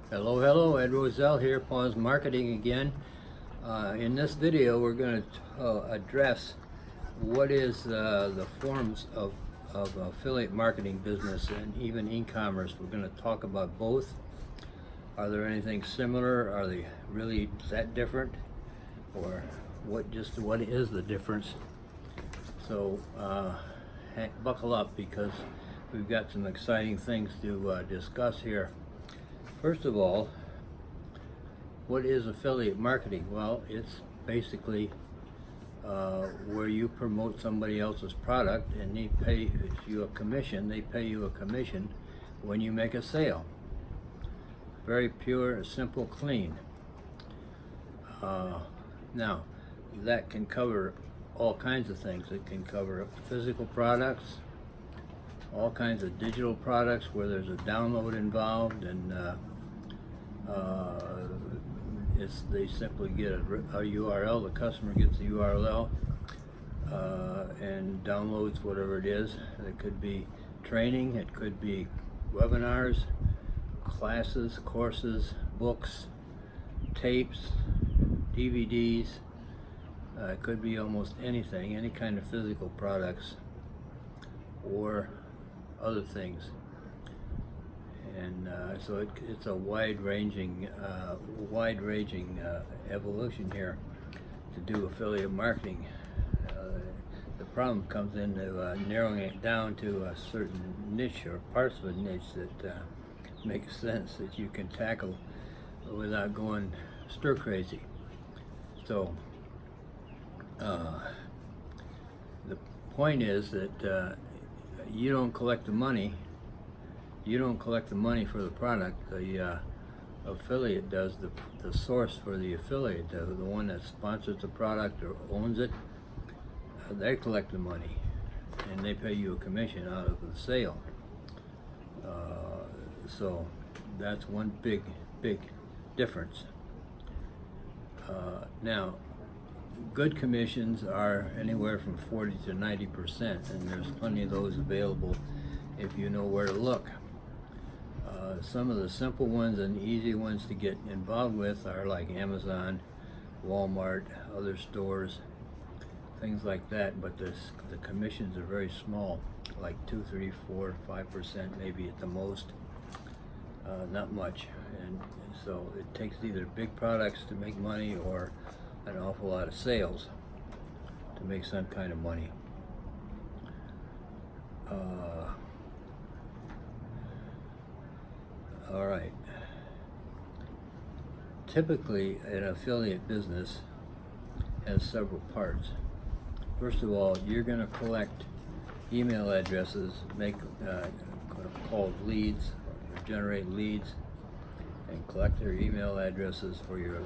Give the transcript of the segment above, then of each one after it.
Hello, Ed Roselle here, Pawns Marketing again. In this video, we're going to address what is the forms of affiliate marketing business and even e-commerce. We're going to talk about both. Are there anything similar? Are they really that different? Or what is the difference? So buckle up because we've got some exciting things to discuss here. First of all, what is affiliate marketing? Well, it's basically where you promote somebody else's product and they pay you a commission. They pay you a commission when you make a sale. Very pure, simple, clean. Now, that can cover all kinds of things. It can cover physical products, all kinds of digital products where there's a download involved, and they simply get a URL. The customer gets the URL and downloads whatever it is. It could be training, it could be webinars, classes, courses, books, tapes, DVDs. It could be almost anything, any kind of physical products or other things. And so it's a wide-ranging evolution here to do affiliate marketing. The problem comes into narrowing it down to a certain niche or parts of a niche that make sense, that you can tackle without going stir crazy. So the point is that you don't collect the money. You don't collect the money for the product. The affiliate does. The source for the affiliate, the one that sponsors the product or owns it, they collect the money and they pay you a commission out of the sale. So that's one big difference. Now, good commissions are anywhere from 40 to 90%, and there's plenty of those available if you know where to look. Some of the simple ones and easy ones to get involved with are like Amazon, Walmart, other stores, things like that, but the commissions are very small, like 2, 3, 4, 5% maybe at the most, not much. And so it takes either big products to make money or an awful lot of sales to make some kind of money. All right. Typically, an affiliate business has several parts. First of all, you're going to collect email addresses, make called leads, or generate leads, and collect their email addresses for your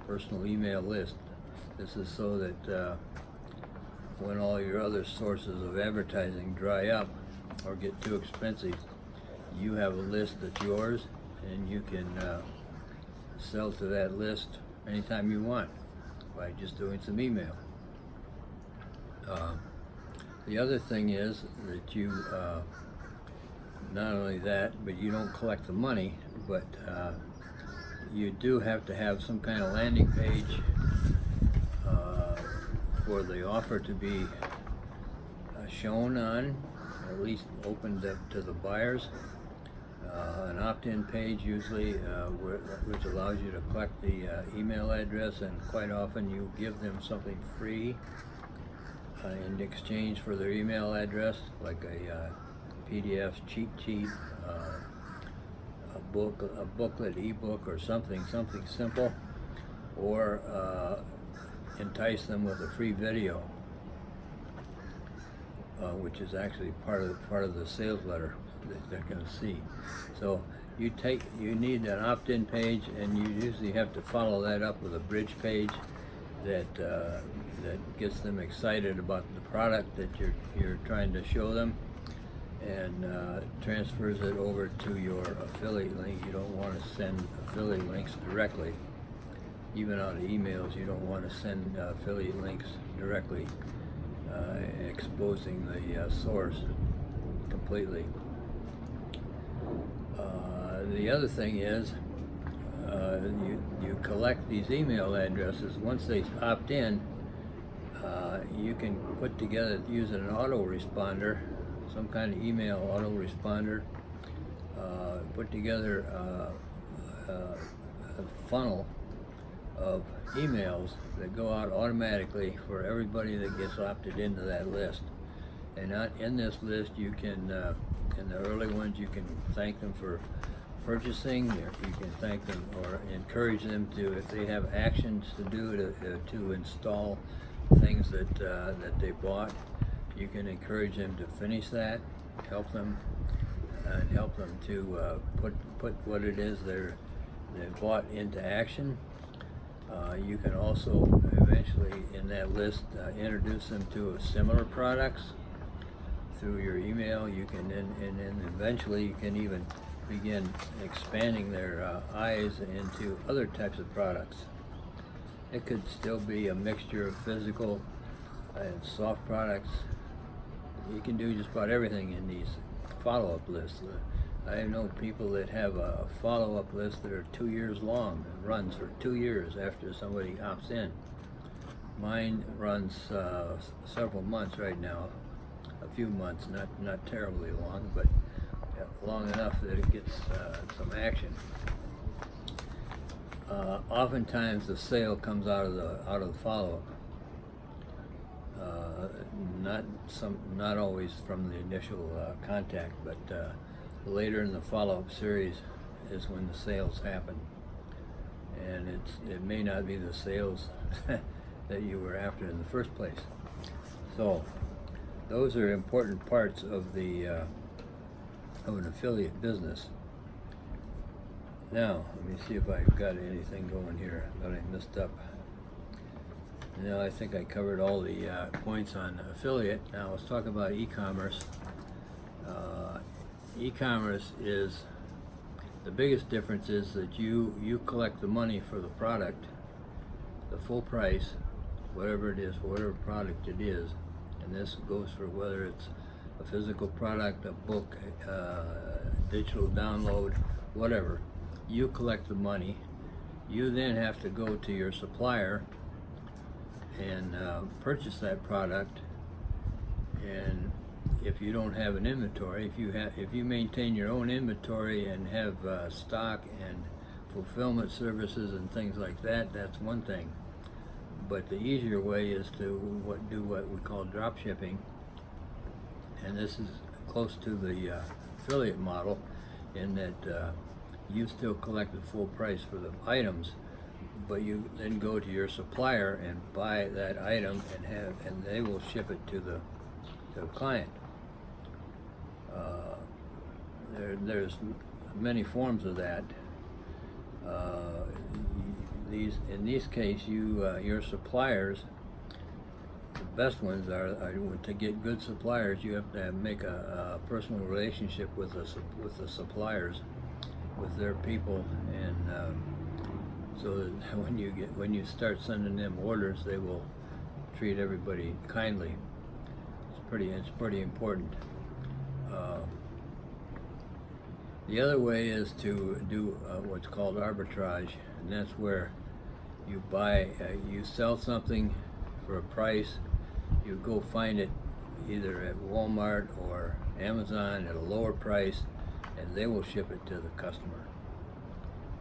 personal email list. This is so that when all your other sources of advertising dry up or get too expensive, you have a list that's yours, and you can sell to that list anytime you want by just doing some email. The other thing is that you, not only that, but you don't collect the money, but you do have to have some kind of landing page for the offer to be shown on, at least opened up to the buyers. An opt-in page usually, which allows you to collect the email address, and quite often you give them something free in exchange for their email address, like a PDF cheat sheet, a booklet, ebook, or something simple, or entice them with a free video, which is actually part of the sales letter that they're going to see. So you need an opt-in page, and you usually have to follow that up with a bridge page that gets them excited about the product that you're trying to show them, and transfers it over to your affiliate link. You don't want to send affiliate links directly. Even out of emails, you don't want to send affiliate links directly, exposing the source completely. The other thing is you collect these email addresses. Once they opt in, you can put together using an autoresponder, some kind of email autoresponder, put together a funnel of emails that go out automatically for everybody that gets opted into that list. And in this list, you can, in the early ones, you can thank them for purchasing, or you can thank them or encourage them to, if they have actions to do to install things that they bought, you can encourage them to finish that, help them to put what it is they've bought into action. You can also eventually in that list introduce them to similar products through your email. You can and then eventually you can even begin expanding their eyes into other types of products. It could still be a mixture of physical and soft products. You can do just about everything in these follow-up lists. I know people that have a follow-up list that are 2 years long. It runs for 2 years after somebody opts in. Mine runs several months right now, a few months, not terribly long, but long enough that it gets some action. Oftentimes the sale comes out of the follow-up. Not always from the initial contact, but later in the follow-up series is when the sales happen, and it may not be the sales that you were after in the first place. So those are important parts of the of an affiliate business. Now let me see if I've got anything going here that I missed up. Now I think I covered all the points on affiliate. Now let's talk about e-commerce. E-commerce is, the biggest difference is that you collect the money for the product, the full price, whatever it is, whatever product it is, and this goes for whether it's a physical product, a book, digital download, whatever. You collect the money. You then have to go to your supplier and purchase that product. And if you don't have an inventory, if you maintain your own inventory and have stock and fulfillment services and things like that, that's one thing. But the easier way is to do what we call drop shipping, and this is close to the affiliate model in that you still collect the full price for the items, but you then go to your supplier and buy that item and they will ship it to the client. There's many forms of that. In these cases, your suppliers, the best ones are to get good suppliers. You have to make a personal relationship with the suppliers, with their people, and so that when you start sending them orders, they will treat everybody kindly. It's pretty important. The other way is to do what's called arbitrage, and that's where you sell something for a price, you go find it either at Walmart or Amazon at a lower price, and they will ship it to the customer.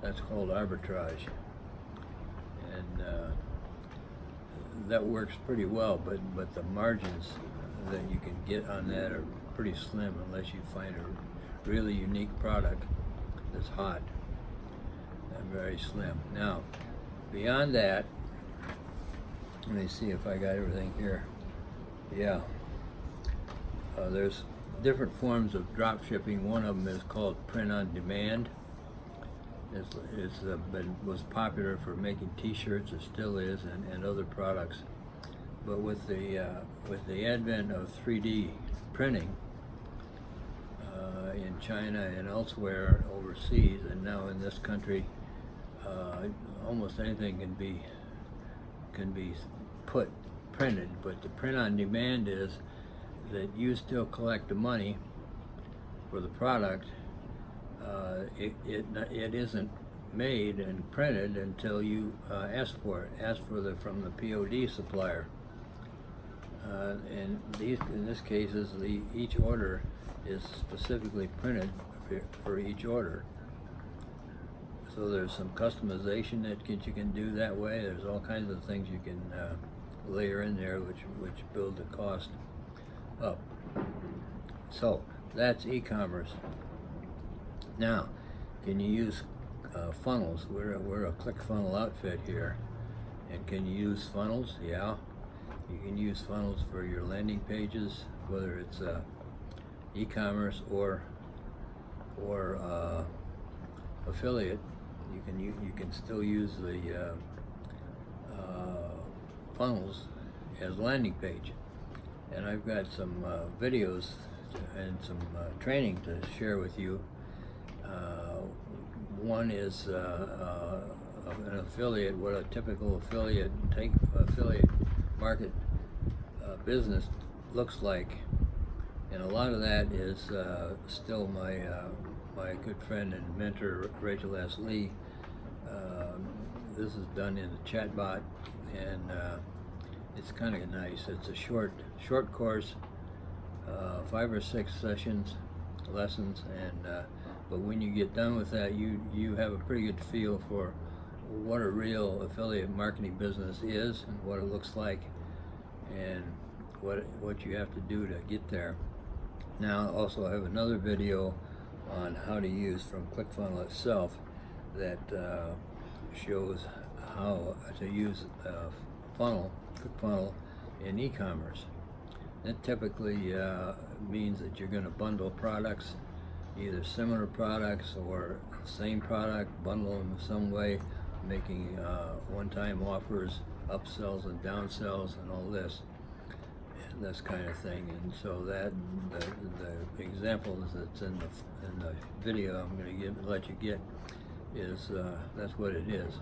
That's called arbitrage, and that works pretty well, but the margins that you can get on that are pretty slim unless you find a really unique product that's hot, and very slim. Now, beyond that, let me see if I got everything here. Yeah, there's different forms of drop shipping. One of them is called print on demand. Was popular for making T-shirts, it still is, and other products. But with the advent of 3D printing in China and elsewhere overseas, and now in this country, almost anything can be printed. But the print on demand is that you still collect the money for the product. It isn't made and printed until you ask for it. Ask for from the POD supplier. And in this case, each order is specifically printed for each order. So there's some customization that you can do that way. There's all kinds of things you can layer in there, which build the cost up. So that's e-commerce. Now, can you use funnels? We're a ClickFunnels outfit here, and can you use funnels? Yeah, you can use funnels for your landing pages, whether it's e-commerce or affiliate. You can still use the funnels as landing page. And I've got some videos and some training to share with you. One is an affiliate, what a typical affiliate market business looks like, and a lot of that is still my good friend and mentor Rachel S. Lee. This is done in a chatbot, and it's kind of nice. It's a short course, 5 or 6 lessons, and but when you get done with that, you have a pretty good feel for what a real affiliate marketing business is and what it looks like, and what you have to do to get there. Now, also I have another video on how to use from ClickFunnels itself that shows how to use ClickFunnels in e-commerce. That typically means that you're going to bundle products, either similar products or same product, bundle them in some way, making one-time offers, upsells and downsells and all this, and this kind of thing. And so that the examples that's in the video I'm going to let you get is that's what it is.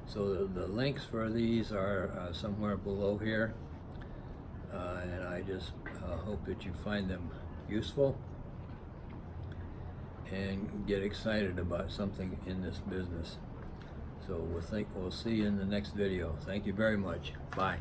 So the links for these are somewhere below here, and I just hope that you find them useful and get excited about something in this business. So we'll see you in the next video. Thank you very much. Bye.